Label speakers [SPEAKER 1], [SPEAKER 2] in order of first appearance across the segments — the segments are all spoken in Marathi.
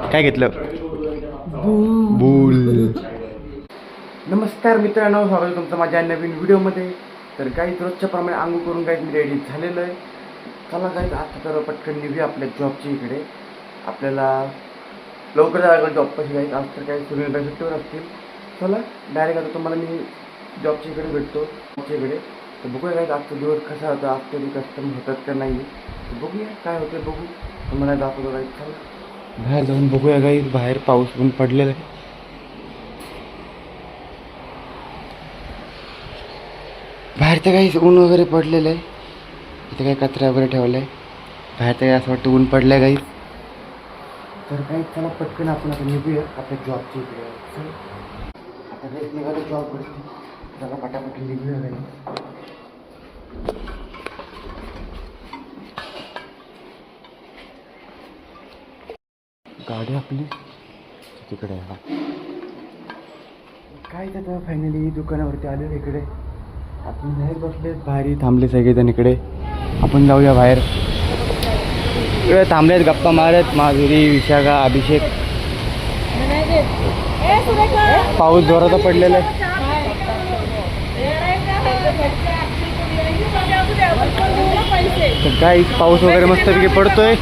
[SPEAKER 1] काय घेतलं? बूल. नमस्कार मित्रांनो, स्वागत तुमचं माझ्या नवीन व्हिडिओमध्ये. तर काही रोजच्या प्रमाणे आंघोळ करून काही मी रेडी झालेलं आहे. चला काही आता तर पटकन निघूया आपल्या जॉबच्या इकडे. आपल्याला लवकर जायला जॉबपाशी जाईल. आज तर काही सूर्यदादा सुट्टीवर असतील. चला डायरेक्ट आता तुम्हाला मी जॉबच्या इकडे भेटतो. जॉबच्या इकडे तर बघूया काय आजचा दिवस कसा होता, आज तरी कस्टमर होतात का नाही बघूया काय होते बघू. तुम्हाला दाखवतो काही. चला बाहेर जाऊन बघूया काही. बाहेर पाऊस पण पडलेला आहे. बाहेर तर काही ऊन वगैरे पडलेलं आहे. इथे काही कचरा वगैरे ठेवला आहे. बाहेर तर काही असं वाटतं ऊन पडलं आहे काही. तर काही चला पटकन आपण आता निघूया आपल्या जॉबच्या इकडे. आता काही निघालो जॉबवरती. चला पटापट निघूया काही. गाडी आपली तिकडे आहे. काय तर फायनली दुकानावरती आलो इकडे. आपण बाहेर बसले, भारी थांबले सगळेजण इकडे. आपण जाऊया बाहेर. इकडे थांबलेत गप्पा मारत माधुरी, विशाखा, अभिषेक. पाऊस जोरात पडलेला आहे. तर काही पाऊस वगैरे मस्तपैकी पडतोय.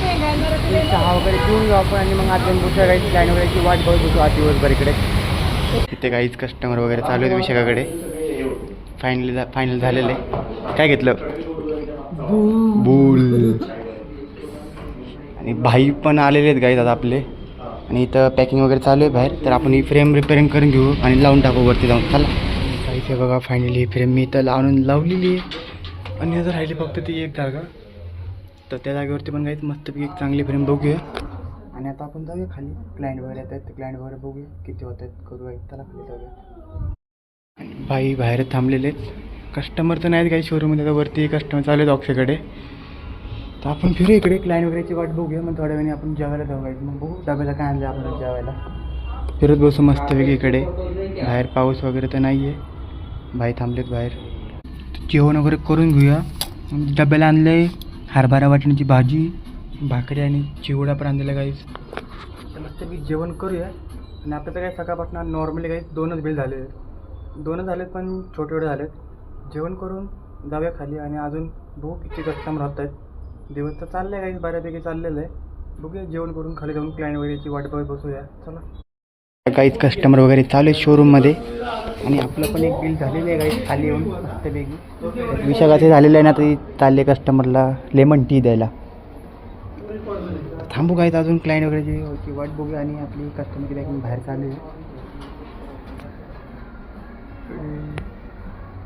[SPEAKER 1] चहा वगैरे पिऊन घेऊ आपण आणि मग आता दुसऱ्या काही प्लॅन वगैरेची वाट बघत होतो आज दिवसभर इकडे. इथे काहीच कस्टमर वगैरे चालू आहेत विशाखाकडे. फायनल झालेलं आहे. काय घेतलं? बूल. आणि भाई पण आलेले आहेत गाईत आता आपले. आणि इथं पॅकिंग वगैरे चालू आहे बाहेर. तर आपण ही फ्रेम रिपेअरिंग करून घेऊ आणि लावून टाकू वरती जाऊन. चला काहीच आहे बघा. फायनली ही फ्रेम मी इथं लावलेली आहे. आणि जर राहिली फक्त ती एक जागा. तर त्या जागेवरती पण काहीच मस्तपैकी एक चांगली फ्रेम बघूया. आणि आता आपण जाऊया खाली. क्लायंट वगैरे येतात. ते क्लायंट वगैरे बघूया किती होत आहेत, करूया. त्याला खाली जाऊया. आणि बाई बाहेर थांबलेले आहेत. कस्टमर तर नाहीत काही शोरूममध्ये. आता वरती कस्टमर चालू आहेत ऑक्सीकडे. तर आपण फिरू इकडे. क्लायंट वगैरेची वाट बघूया. मग थोड्या वेळाने आपण जेवायला जाऊ. मग बघू डब्याला काय आणलं आपण जेवायला. फिरत बसू मस्तपैकी इकडे. बाहेर पाऊस वगैरे तर नाही आहे. बाई थांबलेत बाहेर. जेवण वगैरे करून घेऊया. डब्याला आणलं आहे हरभरा वाटण्याची भाजी, भाकरी आणि चिवडा पण आणलेला काहीच. तर मस्तपैकी जेवण करूया. आणि आपलं तर काही सकाळपासून नॉर्मली काही दोनच बिल झाले. दोनच झालेत पण छोटे छोटे झालेत. जेवण करून जाऊया खाली. आणि अजून बघू किती कस्टमर राहत आहेत. दिवस तर चाललं आहे काही बऱ्यापैकी चाललेलं आहे. बघूया जेवण करून खाली जाऊन क्लायंट वगैरेची वाट बघत बसूया. चला काहीच कस्टमर वगैरे चालू आहे शोरूममध्ये. आणि आपलं पण एक बिल झालेलं आहे काही खाली येऊन मस्तपैकी. विशाखाचे झालेलं आहे ना. तरी चालले कस्टमरला लेमन टी द्यायला. थांबू काहीच अजून क्लायंट वगैरेची वाट बघूया. आणि आपली कस्टमरची पॅकिंग बाहेर चालू आहे.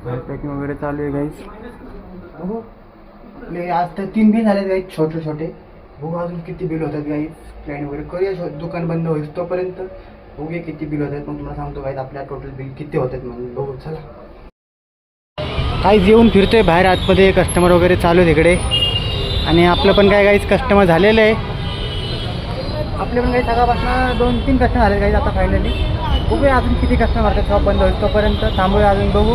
[SPEAKER 1] बाहेर पॅकिंग वगैरे चालू आहे गाईज. बघू आपले आज तर 3 बिल झाले गाईज छोटे छोटे. बघू अजून किती बिल होतात गाईज. क्लायंट वगैरे करूया. दुकान बंद होईल तोपर्यंत बघूया किती बिल होत आहेत. मग तुम्हाला सांगतो गाईज आपल्या टोटल बिल किती होत आहेत म्हणून. बघू चला. काहीच येऊन फिरतोय बाहेर. आतमध्ये कस्टमर वगैरे चालू आहे तिकडे. आणि आपलं पण काय काहीच कस्टमर झालेलं आहे. आपले पण काही सकाळपासून 2-3 कस्टमर झाले काही. आता फायनली बघूया अजून किती कस्टमर होतात. शॉप बंद होईल तोपर्यंत थांबूया अजून. बघू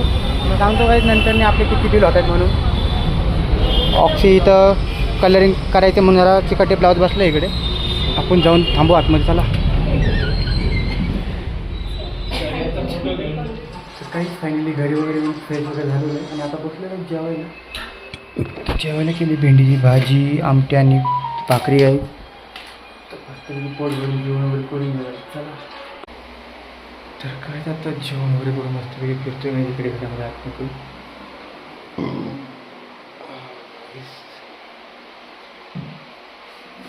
[SPEAKER 1] मग सांगतो काही नंतर आपले किती बिल होत आहेत म्हणून. ऑक्सी इथं कलरिंग करायचं म्हणून जरा चिकट लावत बसलं इकडे. आपण जाऊन थांबू आतमध्ये. चला काहीच फायनली घरी वगैरे फ्रेश वगैरे झालेलं आहे. आणि आता बसलं काही जेवायला केली भेंडीची भाजी, आमटी आणि भाकरी आहे. पोट भरून जेवण वगैरे करून घेऊया. चला तर काय आता जेवण वगैरे करून मस्तपैकी फिरतोय मी इकडे घरामध्ये आतमध्ये.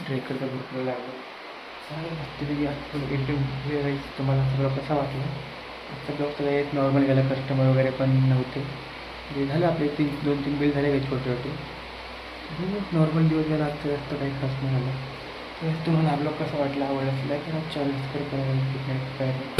[SPEAKER 1] ट्रेकरचा भरपूर लागला. मस्तपैकी एकदम तुम्हाला सगळं कसा वाटलं. आजचा ब्लॉग तर एक नॉर्मल गेला. कस्टमर वगैरे पण नव्हते. झालं आपले 2-3 बिल झाले काही छोटे छोटे. नॉर्मल दिवस गेला आजचा. जास्त काही खास नाही झालं. तर तुम्हाला हा ब्लॉग कसा वाटला, आवडला लाईक करा, चॅनल सबस्क्राईब करा.